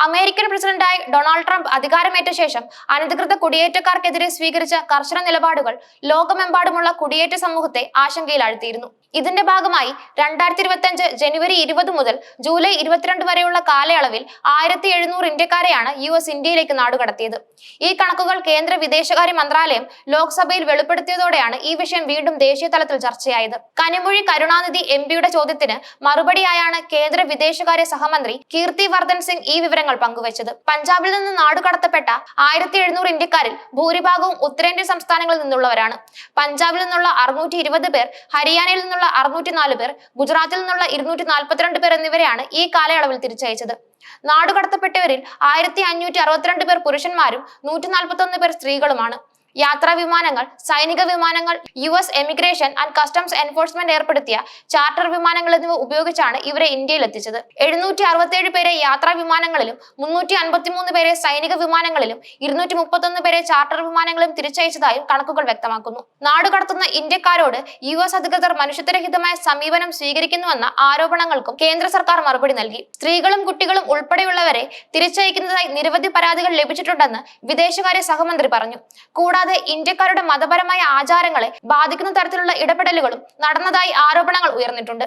American പ്രസിഡന്റായി Donald Trump അധികാരമേറ്റ ശേഷം അനധികൃത കുടിയേറ്റക്കാർക്കെതിരെ സ്വീകരിച്ച കർശന നിലപാടുകൾ ലോകമെമ്പാടുമുള്ള കുടിയേറ്റ സമൂഹത്തെ ആശങ്കയിലാഴ്ത്തിയിരുന്നു. ഇതിന്റെ ഭാഗമായി 2025 ജനുവരി 20 മുതൽ ജൂലൈ 22 വരെയുള്ള കാലയളവിൽ 1700 ഇന്ത്യക്കാരെയാണ് US ഇന്ത്യയിലേക്ക് നാടുകടത്തിയത്. ഈ കണക്കുകൾ കേന്ദ്ര വിദേശകാര്യ മന്ത്രാലയം ലോക്സഭയിൽ വെളിപ്പെടുത്തിയതോടെയാണ് ഈ വിഷയം വീണ്ടും ദേശീയ തലത്തിൽ ചർച്ചയായത്. കനിമൊഴി കരുണാനിധി MP-യുടെ ചോദ്യത്തിന് മറുപടിയായാണ് കേന്ദ്ര വിദേശകാര്യ സഹമന്ത്രി കീർത്തി വർദ്ധൻ സിംഗ് ഈ വിവരങ്ങൾ പങ്കുവച്ചത്. പഞ്ചാബിൽ നിന്ന് നാടുകടത്തപ്പെട്ട 1700 ഇന്ത്യക്കാരിൽ ഭൂരിഭാഗവും ഉത്തരേന്ത്യൻ സംസ്ഥാനങ്ങളിൽ നിന്നുള്ളവരാണ്. പഞ്ചാബിൽ നിന്നുള്ള 620 പേർ, ഹരിയാനയിൽ നിന്നുള്ള 604 പേർ, ഗുജറാത്തിൽ നിന്നുള്ള 242 പേർ എന്നിവരെയാണ് ഈ കാലയളവിൽ തിരിച്ചയച്ചത്. നാടുകടത്തപ്പെട്ടവരിൽ 1562 പേർ പുരുഷന്മാരും 141 പേർ സ്ത്രീകളുമാണ്. യാത്രാ വിമാനങ്ങൾ, സൈനിക വിമാനങ്ങൾ, US emigration and customs enforcement ഏർപ്പെടുത്തിയ ചാർട്ടർ വിമാനങ്ങൾ എന്നിവ ഉപയോഗിച്ചാണ് ഇവരെ ഇന്ത്യയിൽ എത്തിച്ചത്. 767 പേരെ യാത്രാ വിമാനങ്ങളിലും 353 പേരെ സൈനിക വിമാനങ്ങളിലും 231 പേരെ ചാർട്ടർ വിമാനങ്ങളിലും തിരിച്ചയച്ചതായും കണക്കുകൾ വ്യക്തമാക്കുന്നു. നാടുകടത്തുന്ന ഇന്ത്യക്കാരോട് US അധികൃതർ മനുഷ്യത്വരഹിതമായ സമീപനം സ്വീകരിക്കുന്നുവെന്ന ആരോപണങ്ങൾക്കും കേന്ദ്ര സർക്കാർ മറുപടി നൽകി. സ്ത്രീകളും കുട്ടികളും ഉൾപ്പെടെയുള്ളവരെ തിരിച്ചയക്കുന്നതായി നിരവധി പരാതികൾ ലഭിച്ചിട്ടുണ്ടെന്ന് വിദേശകാര്യ സഹമന്ത്രി പറഞ്ഞു. കൂടാതെ ഇന്ത്യക്കാരുടെ മതപരമായ ആചാരങ്ങളെ ബാധിക്കുന്ന തരത്തിലുള്ള ഇടപെടലുകളും നടന്നതായി ആരോപണങ്ങൾ ഉയർന്നിട്ടുണ്ട്.